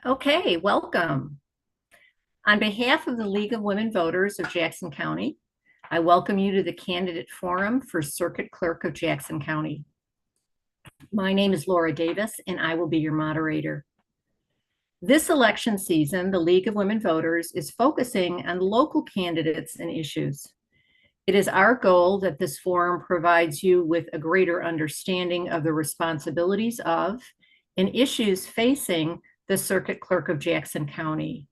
Okay, welcome. On behalf of the League of Women Voters of Jackson County, I welcome you to the Candidate Forum for Circuit Clerk of Jackson County. My name is Laura Davis, and I will be your moderator. This election season, the League of Women Voters is focusing on local candidates and issues. It is our goal that this forum provides you with a greater understanding of the responsibilities of and issues facing the Circuit Clerk of Jackson County,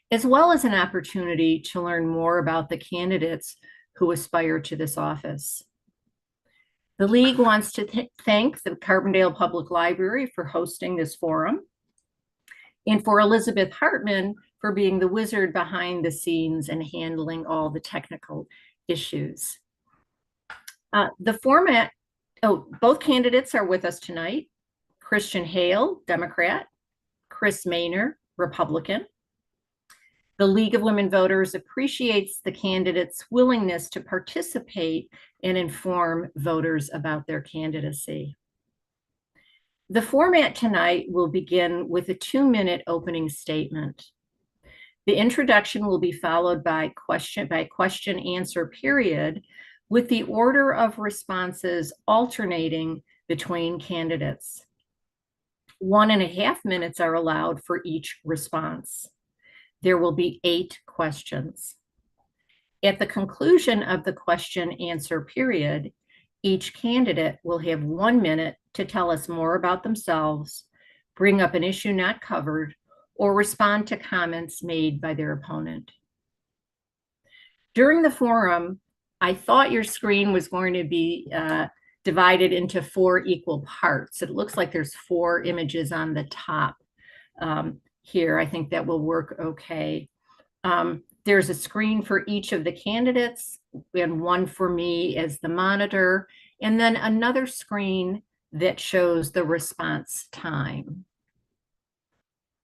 as well as an opportunity to learn more about the candidates who aspire to this office. The League wants to thank the Carbondale Public Library for hosting this forum, and for Elizabeth Hartman for being the wizard behind the scenes and handling all the technical issues. The format, both candidates are with us tonight. Christian Hale, Democrat, Chris Maynor, Republican. The League of Women Voters appreciates the candidates' willingness to participate and inform voters about their candidacy. The format tonight will begin with a 2-minute opening statement. The introduction will be followed by question answer period, with the order of responses alternating between candidates. 1.5 minutes are allowed for each response. There will be 8 questions. At the conclusion of the question answer period, each candidate will have 1 minute to tell us more about themselves, bring up an issue not covered, or respond to comments made by their opponent. During the forum, I thought your screen was going to be divided into 4 equal parts. It looks like there's 4 images on the top here. I think that will work okay. There's a screen for each of the candidates and one for me as the monitor, and then another screen that shows the response time.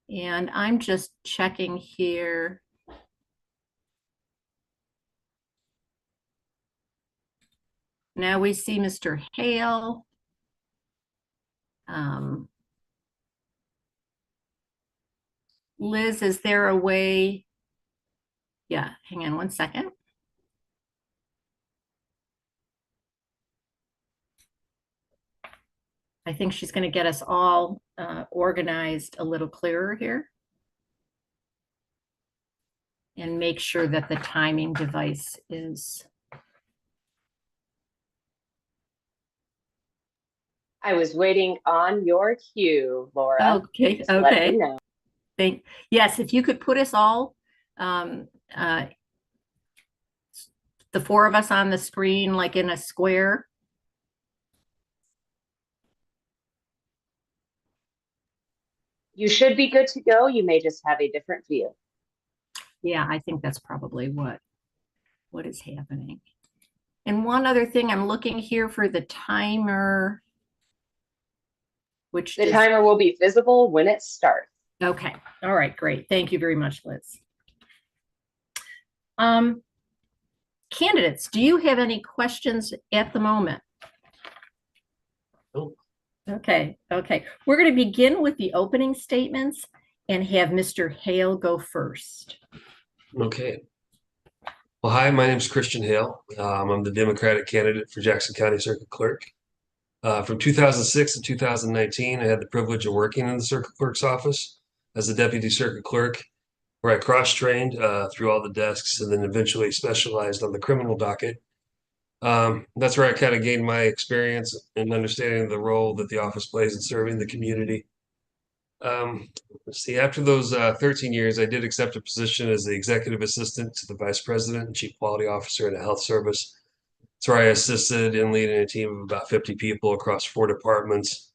And I'm just checking here. Now we see Mr. Hale. Liz, is there a way? Yeah, hang on 1 second. I think she's going to get us all organized a little clearer here and make sure that the timing device is. I was waiting on your cue, Laura. Okay, Just let me know. Yes, if you could put us all, the 4 of us on the screen, like in a square. You should be good to go. You may just have a different view. Yeah, I think that's probably what is happening. And one other thing, I'm looking here for the timer. The timer will be visible when it starts. Okay. All right, great. Thank you very much, Liz. Candidates, do you have any questions at the moment? Nope. Okay. We're going to begin with the opening statements and have Mr. Hale go first. Okay. Well, hi, my name is Christian Hale. I'm the Democratic candidate for Jackson County Circuit Clerk. From 2006 to 2019, I had the privilege of working in the Circuit Clerk's office as a Deputy Circuit Clerk, where I cross-trained through all the desks and then eventually specialized on the criminal docket. That's where I kind of gained my experience in understanding the role that the office plays in serving the community. Let's see, after those 13 years, I did accept a position as the executive assistant to the vice president and chief quality officer in a health service. That's where I assisted in leading a team of about 50 people across 4 departments.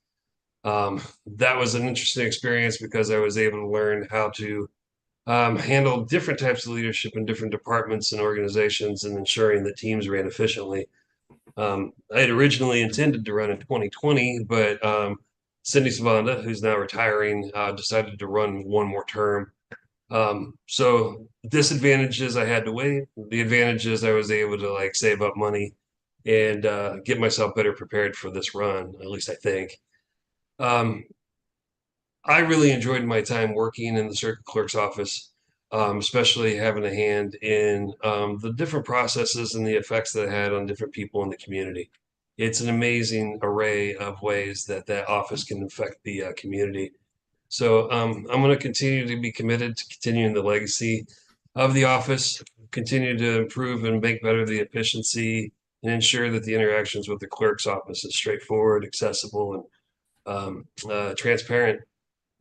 That was an interesting experience because I was able to learn how to handle different types of leadership in different departments and organizations and ensuring that teams ran efficiently. I had originally intended to run in 2020, but Cindy Savanda, who's now retiring, decided to run one more term. So disadvantages, I had to wait. The advantages, I was able to save up money and get myself better prepared for this run, at least I think. I really enjoyed my time working in the circuit clerk's office, especially having a hand in the different processes and the effects that it had on different people in the community. It's an amazing array of ways that that office can affect the community. So I'm going to continue to be committed to continuing the legacy of the office, continue to improve and make better the efficiency, and ensure that the interactions with the clerk's office is straightforward, accessible, and transparent.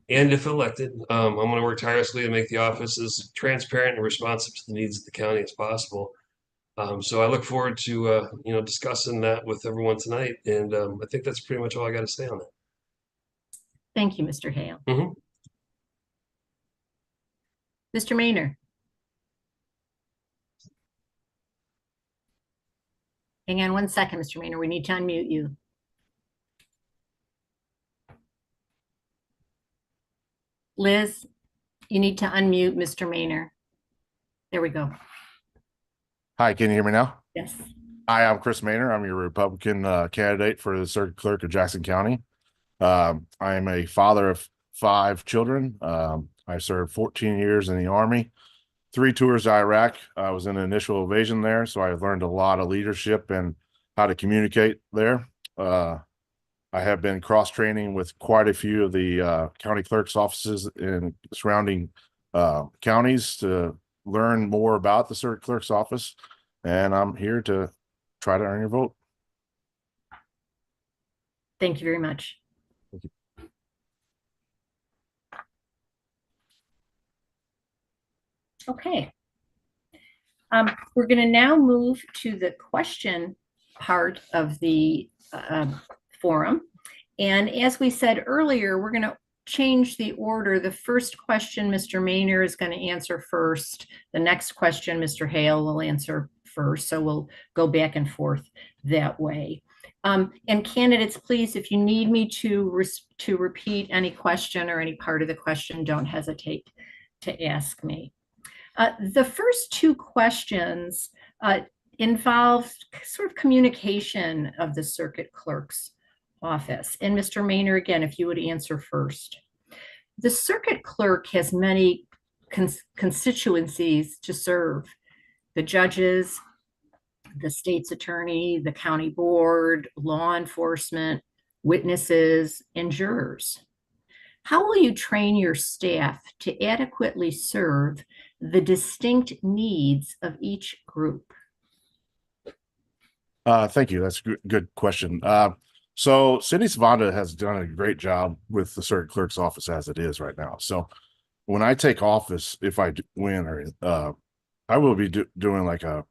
And if elected, I'm going to work tirelessly to make the office as transparent and responsive to the needs of the county as possible. So I look forward to discussing that with everyone tonight, and I think that's pretty much all I got to say on that. Thank you, Mr. Hale. Mhm. Mr. Maynor. Hang on one second, Mr. Maynor. We need to unmute you. Liz, you need to unmute Mr. Maynor. There we go. Hi, can you hear me now? Yes. Hi, I'm Chris Maynor. I'm your Republican candidate for the Circuit Clerk of Jackson County. I am a father of 5 children. I served 14 years in the Army, 3 tours to Iraq. I was in an initial invasion there, so I learned a lot of leadership and how to communicate there. I have been cross-training with quite a few of the county clerk's offices in surrounding counties to learn more about the circuit clerk's office, and I'm here to try to earn your vote. Thank you very much. Thank you. Okay. We're going to now move to the question part of the forum. And as we said earlier, we're going to change the order. The first question Mr. Maynor is going to answer first. The next question Mr. Hale will answer first. So we'll go back and forth that way. And candidates, please, if you need me to repeat any question or any part of the question, don't hesitate to ask me. The first 2 questions involve sort of communication of the circuit clerk's office. And Mr. Maynor, again, if you would answer first. The circuit clerk has many constituencies to serve: the judges, the state's attorney, the county board, law enforcement, witnesses, and jurors. How will you train your staff to adequately serve the distinct needs of each group? Thank you. That's a good question. So Cindy Savanda has done a great job with the circuit clerk's office as it is right now. So when I take office, if I win, or I will be doing like a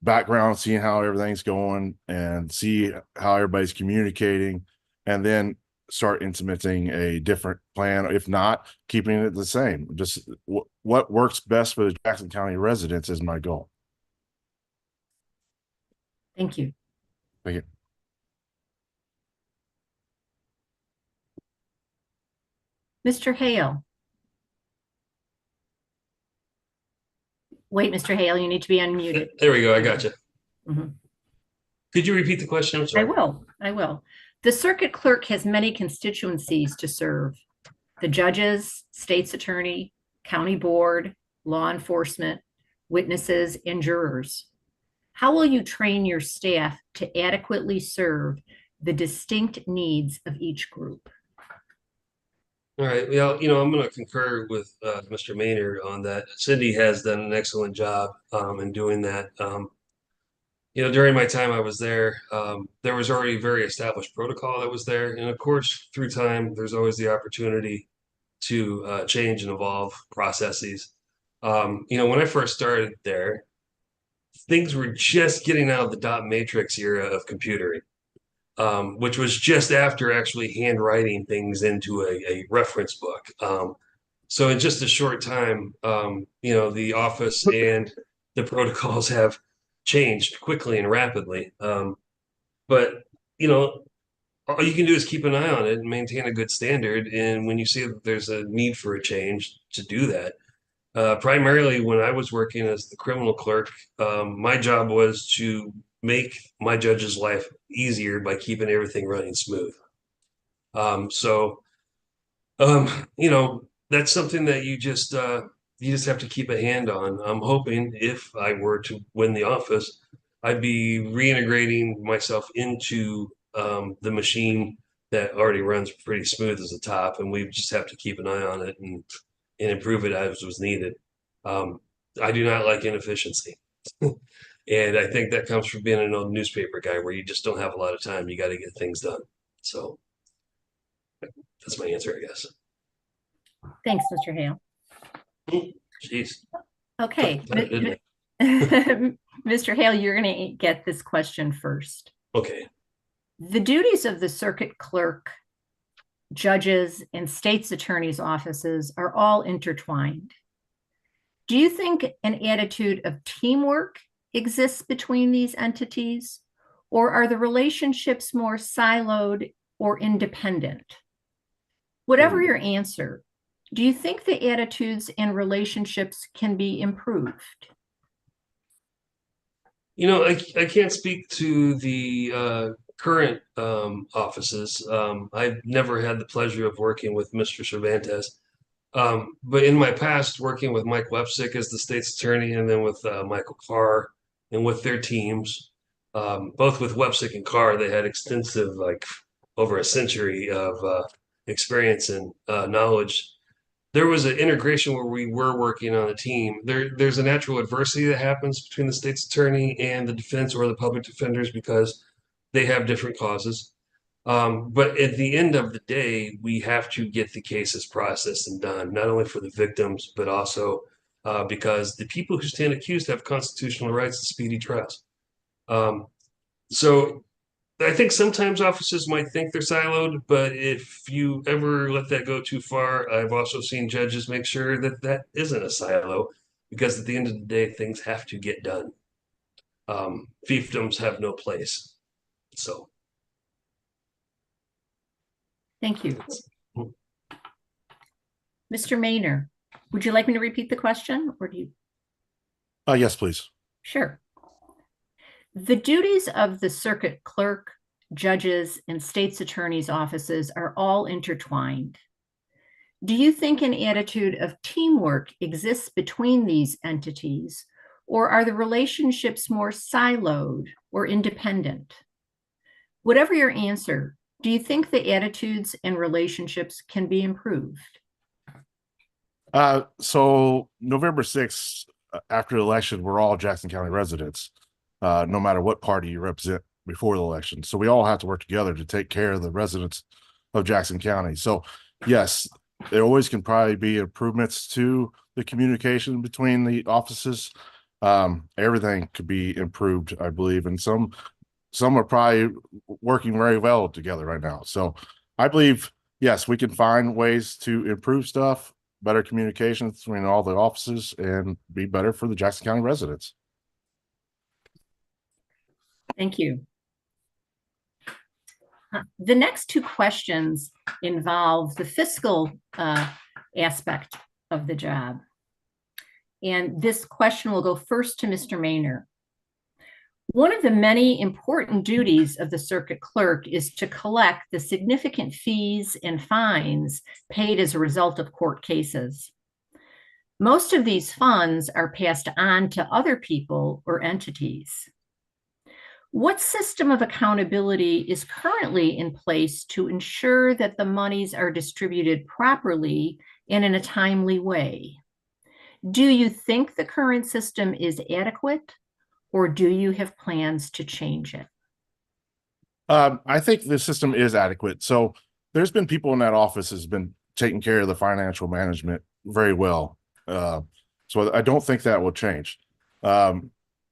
background, seeing how everything's going and see how everybody's communicating, and then start implementing a different plan. If not, keeping it the same. Just what works best for the Jackson County residents is my goal. Thank you. Thank you. Mr. Hale. Wait, Mr. Hale, you need to be unmuted. There we go. I got you. Mhm. Could you repeat the question? I'm sorry. I will. The circuit clerk has many constituencies to serve: the judges, state's attorney, county board, law enforcement, witnesses, and jurors. How will you train your staff to adequately serve the distinct needs of each group? All right. Well, I'm going to concur with Mr. Maynard on that. Cindy has done an excellent job in doing that. During my time I was there, there was already very established protocol that was there. And of course, through time, there's always the opportunity to change and evolve processes. When I first started there, things were just getting out of the dot matrix era of computing, which was just after actually handwriting things into a reference book. So in just a short time, the office and the protocols have changed quickly and rapidly. But all you can do is keep an eye on it and maintain a good standard. And when you see that there's a need for a change, to do that. Primarily when I was working as the criminal clerk, my job was to make my judge's life easier by keeping everything running smooth. So You know, that's something that you just have to keep a hand on. I'm hoping if I were to win the office, I'd be reintegrating myself into the machine that already runs pretty smooth as a top, and we just have to keep an eye on it and improve it as was needed. I do not like inefficiency. And I think that comes from being an old newspaper guy where you just don't have a lot of time. You got to get things done. So that's my answer, I guess. Thanks, Mr. Hale. Jeez. Okay. Didn't I? Mr. Hale, you're going to get this question first. Okay. The duties of the circuit clerk, judges, and state's attorney's offices are all intertwined. Do you think an attitude of teamwork exists between these entities, or are the relationships more siloed or independent? Whatever your answer, do you think the attitudes and relationships can be improved? You know, I can't speak to the current offices. I've never had the pleasure of working with Mr. Cervantes. But in my past, working with Mike Wepsick as the state's attorney, and then with Michael Carr and with their teams, both with Wepsick and Carr, they had extensive, like over a century of experience and knowledge. There was an integration where we were working on a team. There's a natural adversity that happens between the state's attorney and the defense or the public defenders because they have different causes. But at the end of the day, we have to get the cases processed and done, not only for the victims, but also because the people who stand accused have constitutional rights to speedy trial. So I think sometimes officers might think they're siloed, but if you ever let that go too far, I've also seen judges make sure that that isn't a silo, because at the end of the day, things have to get done. Fiefdoms have no place. So. Thank you. Mr. Maynor, would you like me to repeat the question, or do you? Yes, please. Sure. The duties of the circuit clerk, judges, and state's attorney's offices are all intertwined. Do you think an attitude of teamwork exists between these entities, or are the relationships more siloed or independent? Whatever your answer, do you think the attitudes and relationships can be improved? So November 6th, after the election, we're all Jackson County residents, no matter what party you represent before the election. So we all have to work together to take care of the residents of Jackson County. So yes, there always can probably be improvements to the communication between the offices. Everything could be improved, I believe, and some are probably working very well together right now. So I believe, yes, we can find ways to improve stuff, better communication between all the offices, and be better for the Jackson County residents. Thank you. The next two questions involve the fiscal aspect of the job. And this question will go first to Mr. Maynor. One of the many important duties of the circuit clerk is to collect the significant fees and fines paid as a result of court cases. Most of these funds are passed on to other people or entities. What system of accountability is currently in place to ensure that the monies are distributed properly and in a timely way? Do you think the current system is adequate, or do you have plans to change it? I think the system is adequate. So there's been people in that office has been taking care of the financial management very well. So I don't think that will change.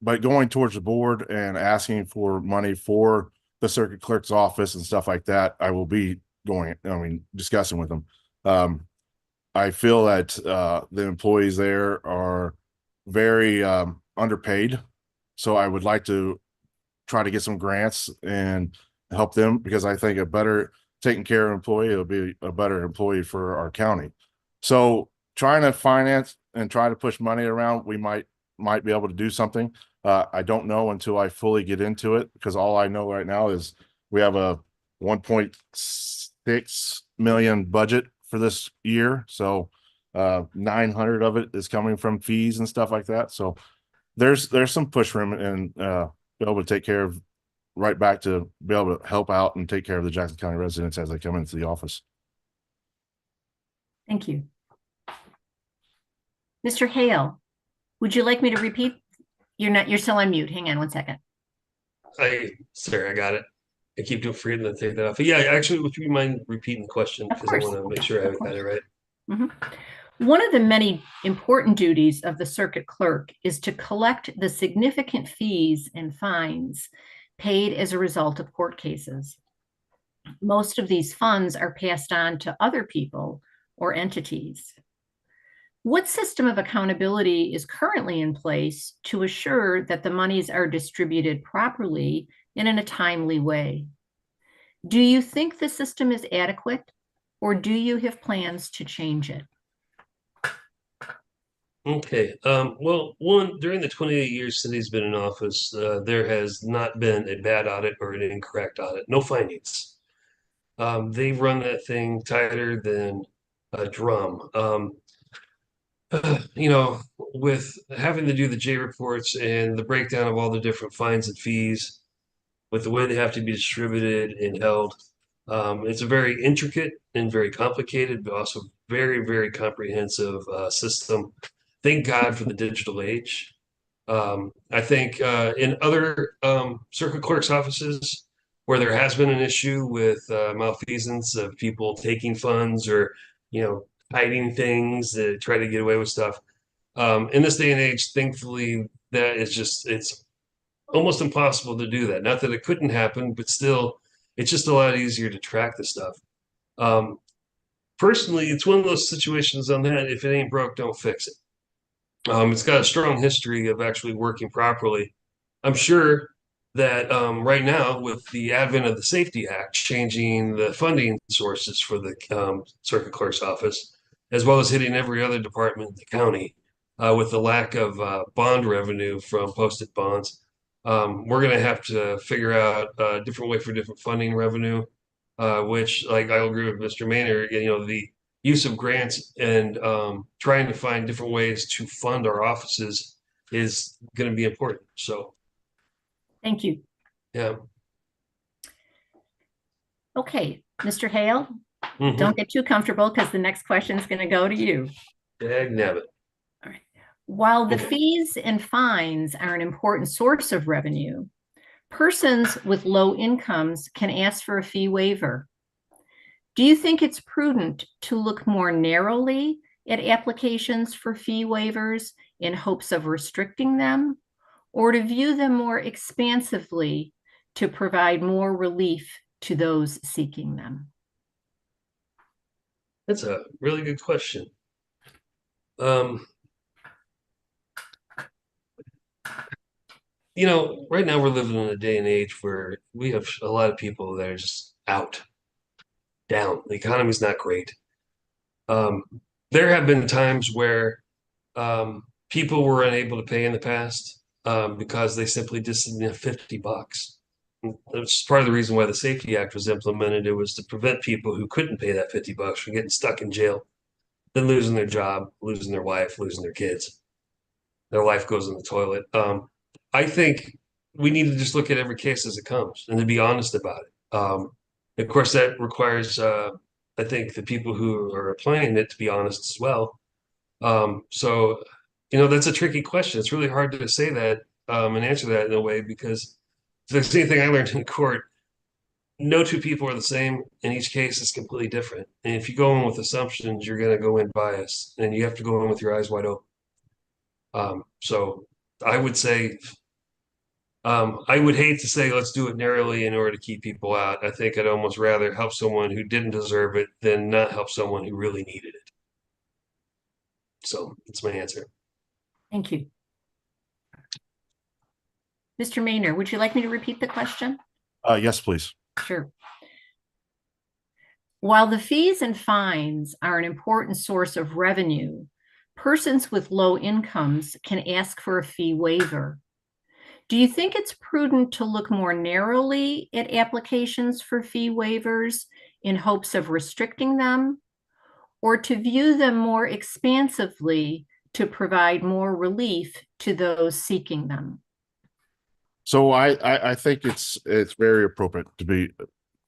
But going towards the board and asking for money for the circuit clerk's office and stuff like that, I will be discussing with them. I feel that the employees there are very underpaid. So I would like to try to get some grants and help them, because I think a better taken care of employee will be a better employee for our county. So trying to finance and try to push money around, we might be able to do something. I don't know until I fully get into it, because all I know right now is we have a 1.6 million budget for this year. So 900 of it is coming from fees and stuff like that. So there's some push room and be able to take care of right back to be able to help out and take care of the Jackson County residents as they come into the office. Thank you. Mr. Hale, would you like me to repeat? You're still on mute. Hang on one second. Sorry, I got it. I keep forgetting to take that off. But yeah, actually, would you mind repeating the question? Of Because I course. want to make sure I got it right. One of the many important duties of the circuit clerk is to collect the significant fees and fines paid as a result of court cases. Most of these funds are passed on to other people or entities. What system of accountability is currently in place to assure that the monies are distributed properly and in a timely way? Do you think the system is adequate, or do you have plans to change it? Okay. Well, during the 28 years since he's been in office, there has not been a bad audit or an incorrect audit. No findings. They run that thing tighter than a drum. With having to do the J reports and the breakdown of all the different fines and fees, with the way they have to be distributed and held, it's a very intricate and very complicated, but also very, very comprehensive system. Thank God for the digital age. I think in other circuit clerk's offices where there has been an issue with malfeasance of people taking funds or, hiding things to try to get away with stuff. In this day and age, thankfully, it's almost impossible to do that. Not that it couldn't happen, but still, it's just a lot easier to track the stuff. Personally, it's one of those situations on that, if it ain't broke, don't fix it. It's got a strong history of actually working properly. I'm sure that right now, with the advent of the Safety Act changing the funding sources for the circuit clerk's office, as well as hitting every other department in the county, with the lack of bond revenue from posted bonds, we're going to have to figure out a different way for different funding revenue, which, like, I agree with Mr. Maynor, the use of grants and trying to find different ways to fund our offices is going to be important. So, thank you. yeah. Okay, Mr. Hale, don't get too comfortable because the next question is going to go to you. Dagnabbit. All right. While the fees and fines are an important source of revenue, persons with low incomes can ask for a fee waiver. Do you think it's prudent to look more narrowly at applications for fee waivers in hopes of restricting them, or to view them more expansively to provide more relief to those seeking them? That's a really good question. Right now we're living in a day and age where we have a lot of people that are just down. The economy's not great. There have been times where people were unable to pay in the past because they simply just didn't have $50. That's part of the reason why the Safety Act was implemented. It was to prevent people who couldn't pay that $50 from getting stuck in jail, then losing their job, losing their wife, losing their kids. Their life goes in the toilet. I think we need to just look at every case as it comes and to be honest about it. Of course, that requires, I think, the people who are applying it to be honest as well. So, that's a tricky question. It's really hard to say that and answer that in a way, because if there's anything I learned in court, no two people are the same, and each case is completely different. And if you go in with assumptions, you're going to go in biased, and you have to go in with your eyes wide open. So I would say, I would hate to say let's do it narrowly in order to keep people out. I think I'd almost rather help someone who didn't deserve it than not help someone who really needed it. So that's my answer. Thank you. Mr. Maynor, would you like me to repeat the question? Yes, please. Sure. While the fees and fines are an important source of revenue, persons with low incomes can ask for a fee waiver. Do you think it's prudent to look more narrowly at applications for fee waivers in hopes of restricting them, or to view them more expansively to provide more relief to those seeking them? So I think it's very appropriate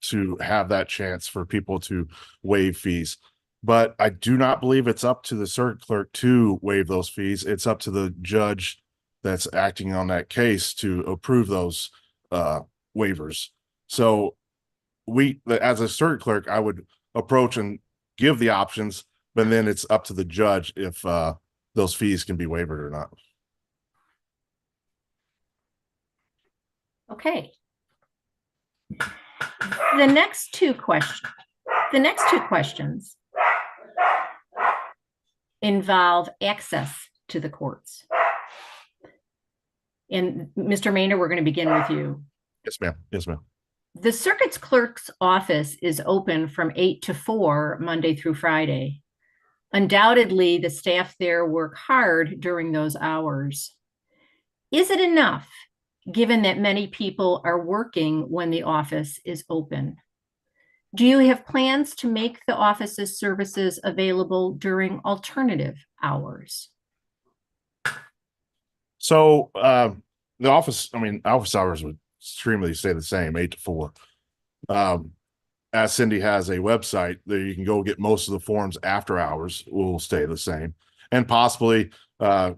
to have that chance for people to waive fees. But I do not believe it's up to the circuit clerk to waive those fees. It's up to the judge that's acting on that case to approve those waivers. So as a circuit clerk, I would approach and give the options, but then it's up to the judge if those fees can be waived or not. Okay. The next two questions involve access to the courts. And Mr. Maynor, we're going to begin with you. Yes, ma'am. Yes, ma'am. The circuit clerk's office is open from 8 to 4 Monday through Friday. Undoubtedly, the staff there work hard during those hours. Is it enough, given that many people are working when the office is open? Do you have plans to make the office's services available during alternative hours? So the office hours would extremely stay the same, 8 to 4. As Cindy has a website that you can go get most of the forms after hours will stay the same, and possibly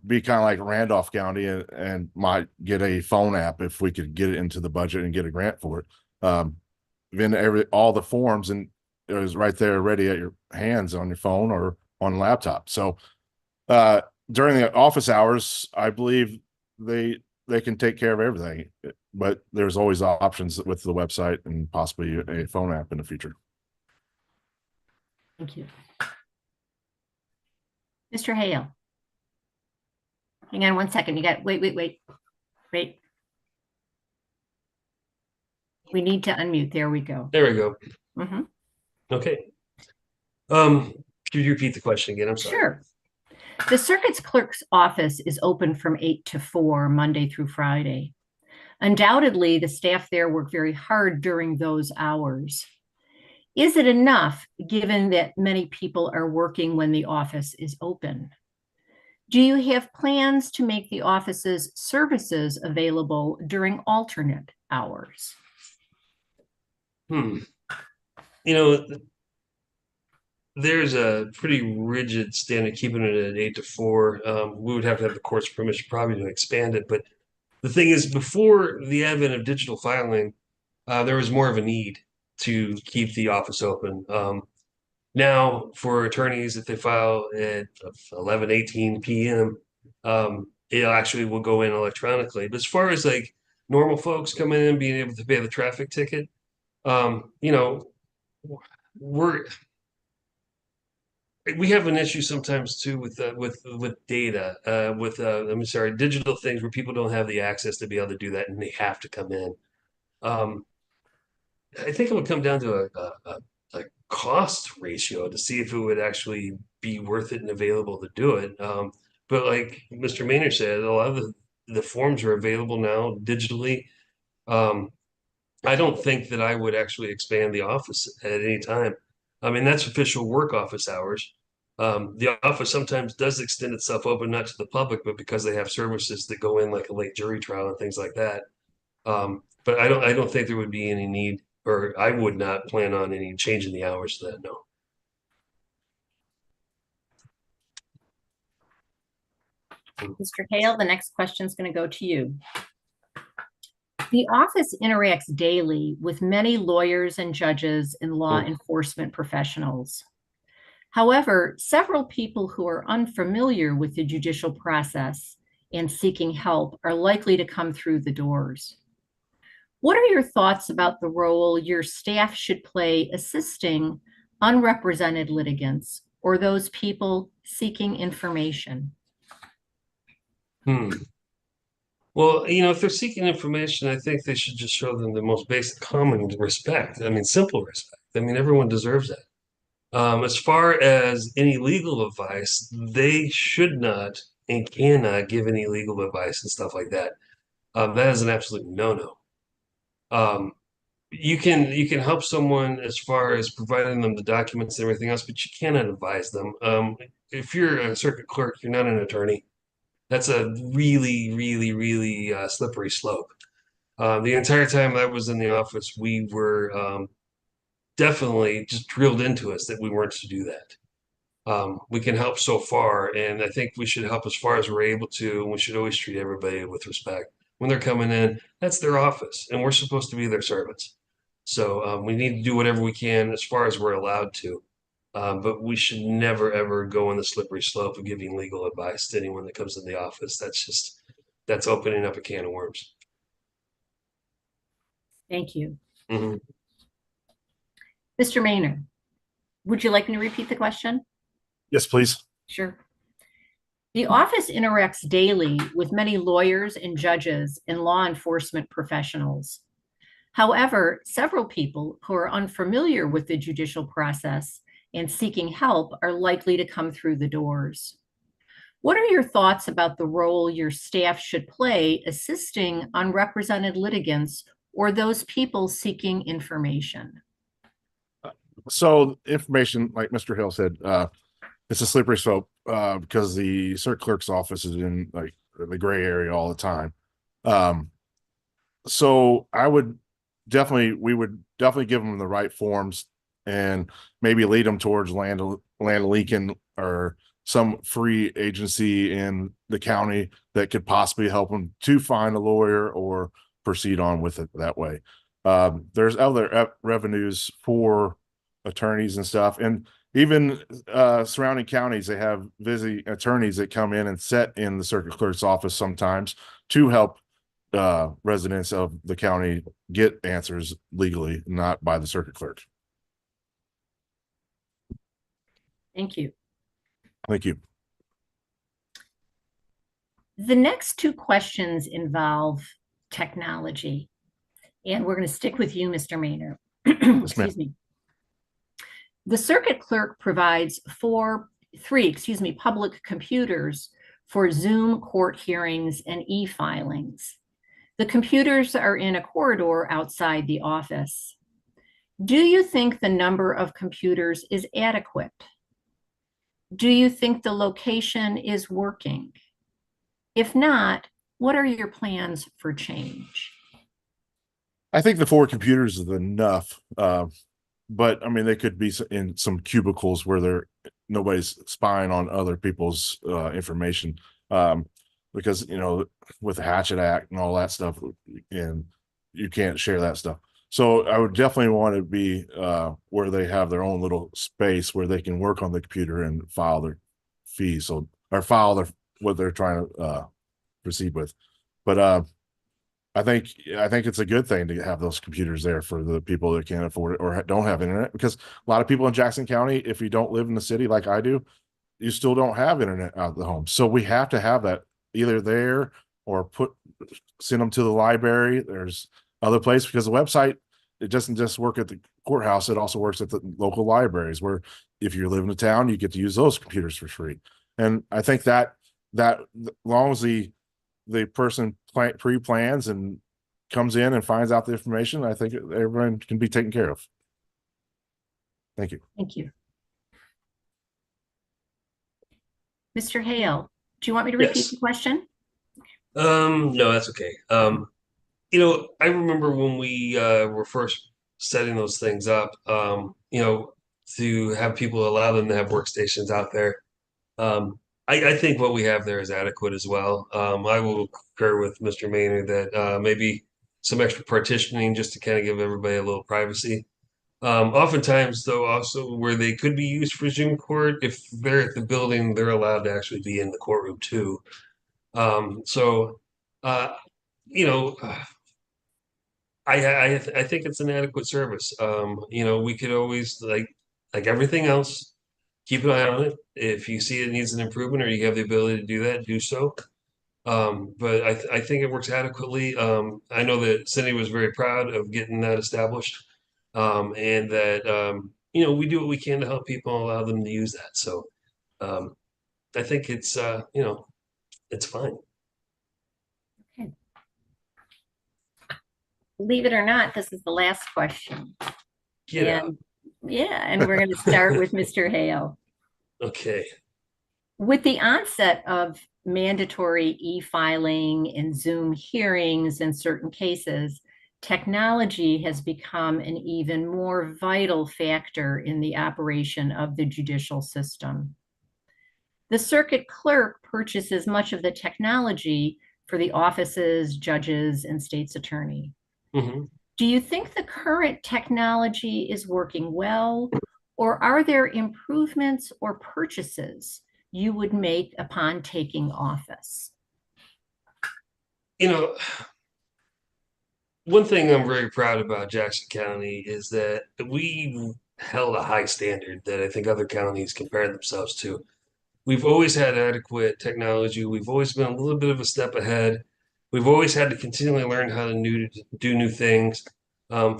be kind of like Randolph County and might get a phone app if we could get it into the budget and get a grant for it. Then all the forms and it was right there ready at your hands on your phone or on laptop. So during the office hours, I believe they can take care of everything, but there's always options with the website and possibly a phone app in the future. Thank you. Mr. Hale. Hang on one second. You got, wait. We need to unmute. There we go. There we go. Mhm. Okay. Could you repeat the question again? I'm sorry. Sure. The circuit clerk's office is open from 8 to 4 Monday through Friday. Undoubtedly, the staff there work very hard during those hours. Is it enough, given that many people are working when the office is open? Do you have plans to make the office's services available during alternate hours? You know, there's a pretty rigid standard keeping it at 8 to 4. We would have to have the court's permission probably to expand it. But the thing is, before the advent of digital filing, there was more of a need to keep the office open. Now, for attorneys, if they file at 11:18 p.m., it actually will go in electronically. But as far as like normal folks coming in, being able to pay the traffic ticket, you know, we have an issue sometimes too with data, digital things where people don't have the access to be able to do that, and they have to come in. I think it would come down to a cost ratio to see if it would actually be worth it and available to do it. But like Mr. Maynor said, a lot of the forms are available now digitally. I don't think that I would actually expand the office at any time. I mean, that's official work office hours. The office sometimes does extend itself open, not to the public, but because they have services that go in, like a late jury trial and things like that. But I don't think there would be any need, or I would not plan on any change in the hours to that, no. Mr. Hale, the next question is going to go to you. The office interacts daily with many lawyers and judges and law enforcement professionals. However, several people who are unfamiliar with the judicial process and seeking help are likely to come through the doors. What are your thoughts about the role your staff should play assisting unrepresented litigants or those people seeking information? Well, if they're seeking information, I think they should just show them the most basic common respect. I mean, simple respect. I mean, everyone deserves that. As far as any legal advice, they should not and cannot give any legal advice and stuff like that. That is an absolute no-no. you can help someone as far as providing them the documents and everything else, but you cannot advise them. If you're a circuit clerk, you're not an attorney. That's a really, really, really slippery slope. The entire time I was in the office, we were definitely just drilled into us that we weren't to do that. We can help so far, and I think we should help as far as we're able to. And we should always treat everybody with respect. When they're coming in, that's their office, and we're supposed to be their servants. So we need to do whatever we can as far as we're allowed to. But we should never, ever go on the slippery slope of giving legal advice to anyone that comes in the office. That's opening up a can of worms. Thank you. Mm-hmm. Mr. Maynor, would you like me to repeat the question? Yes, please. Sure. The office interacts daily with many lawyers and judges and law enforcement professionals. However, several people who are unfamiliar with the judicial process and seeking help are likely to come through the doors. What are your thoughts about the role your staff should play assisting unrepresented litigants or those people seeking information? So information, like Mr. Hale said, it's a slippery slope because the circuit clerk's office is in like the gray area all the time. So we would definitely give them the right forms and maybe lead them towards Land Leakin or some free agency in the county that could possibly help them to find a lawyer or proceed on with it that way. There's other revenues for attorneys and stuff, and even surrounding counties, they have busy attorneys that come in and sit in the circuit clerk's office sometimes to help residents of the county get answers legally, not by the circuit clerk. Thank you. Thank you. The next two questions involve technology, and we're going to stick with you, Mr. Maynor. Excuse me. The circuit clerk provides three public computers for Zoom court hearings and e-filings. The computers are in a corridor outside the office. Do you think the number of computers is adequate? Do you think the location is working? If not, what are your plans for change? I think the 4 computers is enough. But I mean, they could be in some cubicles where nobody's spying on other people's information. Because, you know, with the Hatchet Act and all that stuff, and you can't share that stuff. So I would definitely want to be where they have their own little space where they can work on the computer and file their fees, or file what they're trying to proceed with. But I think it's a good thing to have those computers there for the people that can't afford it or don't have internet, because a lot of people in Jackson County, if you don't live in the city like I do, you still don't have internet out of the home. So we have to have that either there or send them to the library. There's other places, because the website, it doesn't just work at the courthouse. It also works at the local libraries, where if you live in a town, you get to use those computers for free. And I think that as long as the person pre-plans and comes in and finds out the information, I think everyone can be taken care of. Thank you. Thank you. Mr. Hale, do you want me to repeat the question? No, that's okay. You know, I remember when we were first setting those things up, you know, to have people, allow them to have workstations out there. I think what we have there is adequate as well. I will concur with Mr. Maynor that maybe some extra partitioning just to kind of give everybody a little privacy. Oftentimes, though, also where they could be used for Zoom court, if they're at the building, they're allowed to actually be in the courtroom too. You know, I think it's an adequate service. You know, we could always, like everything else, keep an eye on it. If you see it needs an improvement or you have the ability to do that, do so. But I think it works adequately. I know that Cindy was very proud of getting that established, and that you know, we do what we can to help people, allow them to use that. So I think it's you know, it's fine. Okay. believe it or not, this is the last question. Get out. And yeah, and we're going to start with Mr. Hale. Okay. With the onset of mandatory e-filing and Zoom hearings in certain cases, technology has become an even more vital factor in the operation of the judicial system. The circuit clerk purchases much of the technology for the offices, judges, and state's attorney. hmm Do you think the current technology is working well, or are there improvements or purchases you would make upon taking office? You know, one thing I'm very proud about Jackson County is that we held a high standard that I think other counties compare themselves to. We've always had adequate technology. We've always been a little bit of a step ahead. We've always had to continually learn how to do new things.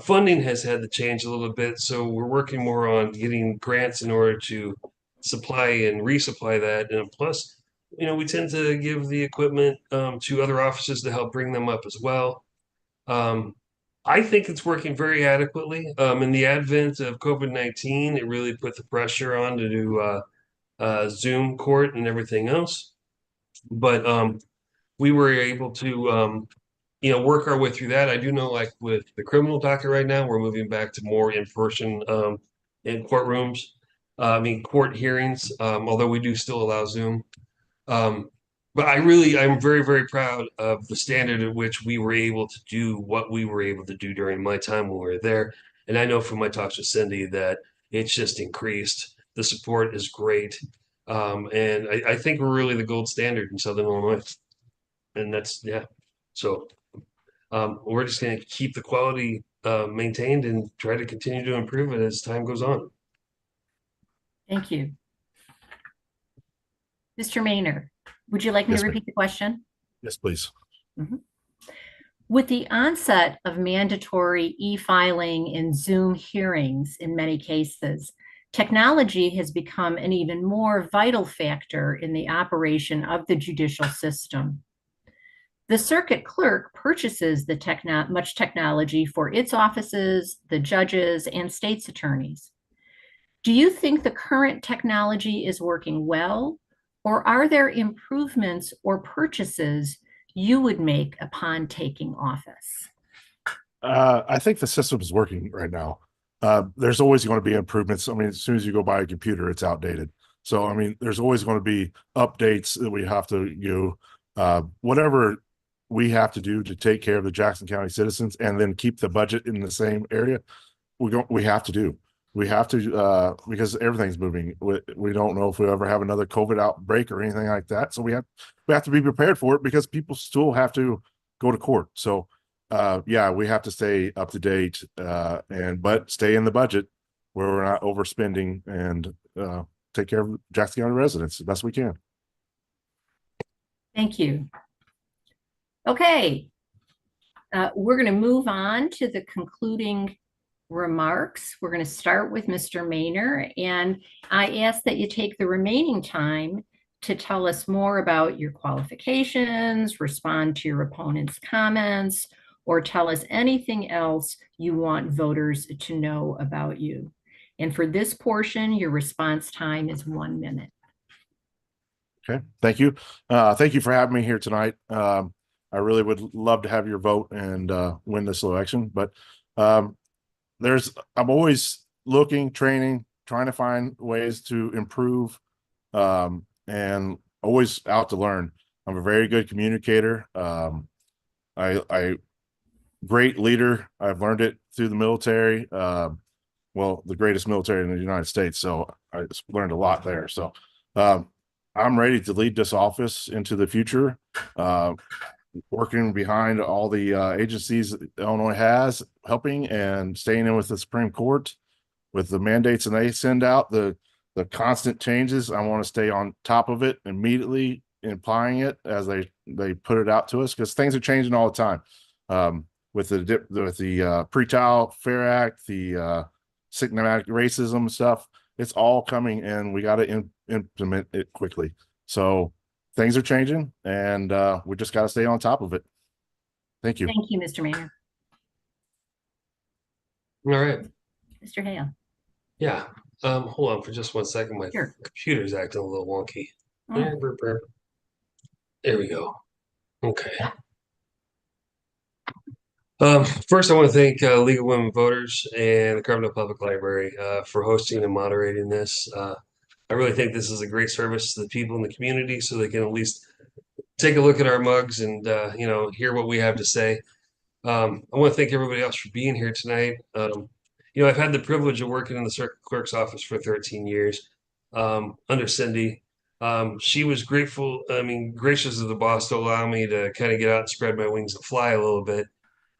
Funding has had to change a little bit, so we're working more on getting grants in order to supply and resupply that. And plus, we tend to give the equipment to other offices to help bring them up as well. Um, I think it's working very adequately. In the advent of COVID-19, it really put the pressure on to do Zoom court and everything else. But we were able to, work our way through that. I do know, like with the criminal docket right now, we're moving back to more in person in courtrooms. Court hearings, although we do still allow Zoom. Um, but I'm very, very proud of the standard at which we were able to do what we were able to do during my time when we were there. And I know from my talks with Cindy that it's just increased. The support is great. And I think we're really the gold standard in Southern Illinois. And that's, yeah. So we're just going to keep the quality maintained and try to continue to improve it as time goes on. Thank you. Mr. Maynor, would you like me Yes, to ma'am. repeat the question? Yes, please. With the onset of mandatory e-filing and Zoom hearings in many cases, technology has become an even more vital factor in the operation of the judicial system. The circuit clerk purchases much technology for its offices, the judges, and state's attorneys. Do you think the current technology is working well, or are there improvements or purchases you would make upon taking office? I think the system is working right now. There's always going to be improvements. I mean, as soon as you go buy a computer, it's outdated. So, I mean, there's always going to be updates that we have to do. Whatever we have to do to take care of the Jackson County citizens and then keep the budget in the same area, we have to do. We have to because everything's moving. We don't know if we ever have another COVID outbreak or anything like that. So we have to be prepared for it because people still have to go to court. So yeah, we have to stay up to date but stay in the budget where we're not overspending and take care of Jackson County residents the best we can. Thank you. Okay, we're going to move on to the concluding remarks. We're going to start with Mr. Maynor, and I ask that you take the remaining time to tell us more about your qualifications, respond to your opponent's comments, or tell us anything else you want voters to know about you. And for this portion, your response time is 1 minute. Okay, thank you. Thank you for having me here tonight. I really would love to have your vote and win this election, but I'm always looking, training, trying to find ways to improve, and always out to learn. I'm a very good communicator. I great leader. I've learned it through the military. Well, the greatest military in the United States. So I just learned a lot there. So I'm ready to lead this office into the future. Working behind all the agencies that Illinois has, helping and staying in with the Supreme Court with the mandates and they send out, the constant changes. I want to stay on top of it immediately, applying it as they put it out to us, because things are changing all the time. With the Pretrial Fair Act, the systematic racism stuff, it's all coming, and we got to implement it quickly. So things are changing, and we just got to stay on top of it. Thank you. Thank you, Mr. Maynor. All right. Mr. Hale. Yeah. Hold on for just 1 second. My Sure. computer's acting a little wonky. Oh, There we go. Okay. First, I want to thank League of Women Voters and the Carbondale Public Library for hosting and moderating this. I really think this is a great service to the people in the community, so they can at least take a look at our mugs and hear what we have to say. I want to thank everybody else for being here tonight. I've had the privilege of working in the circuit clerk's office for 13 years under Cindy. She was gracious of the boss to allow me to kind of get out and spread my wings and fly a little bit.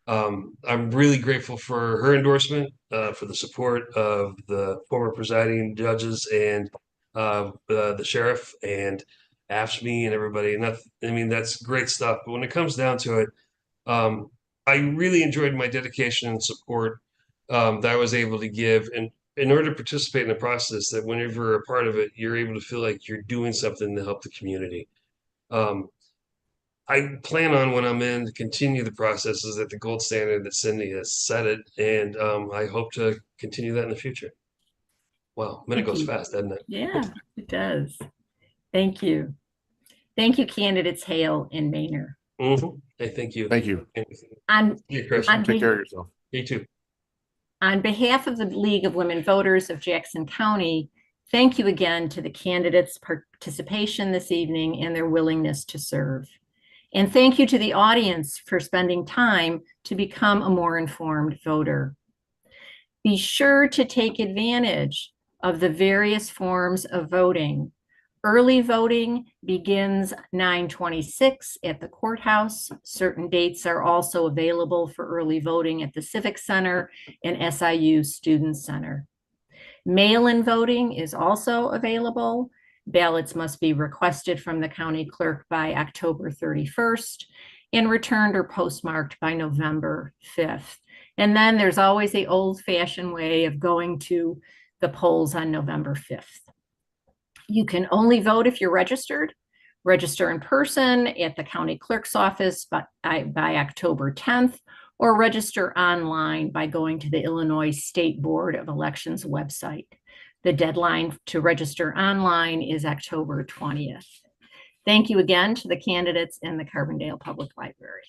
I'm really grateful for her endorsement, for the support of the former presiding judges and the sheriff and AFSCME and everybody. And that's great stuff. But when it comes down to it, I really enjoyed my dedication and support that I was able to give. And in order to participate in the process, that whenever you're a part of it, you're able to feel like you're doing something to help the community. I plan on when I'm in to continue the processes at the gold standard that Cindy has set it, and I hope to continue that in the future. Wow, minute Thank goes you. fast, doesn't it? Yeah, it does. Thank you. Thank you, candidates Hale and Maynor. Hey, thank you. Thank you. On, Yeah, Chris. on Take be- care of yourself. You too. On behalf of the League of Women Voters of Jackson County, thank you again to the candidates' participation this evening and their willingness to serve. And thank you to the audience for spending time to become a more informed voter. Be sure to take advantage of the various forms of voting. Early voting begins 9/26 at the courthouse. Certain dates are also available for early voting at the Civic Center and SIU Student Center. Mail-in voting is also available. Ballots must be requested from the county clerk by October 31st and returned or postmarked by November 5th. And then there's always the old-fashioned way of going to the polls on November 5th. You can only vote if you're registered. Register in person at the county clerk's office by October 10th, or register online by going to the Illinois State Board of Elections website. The deadline to register online is October 20th. Thank you again to the candidates in the Carbondale Public Library.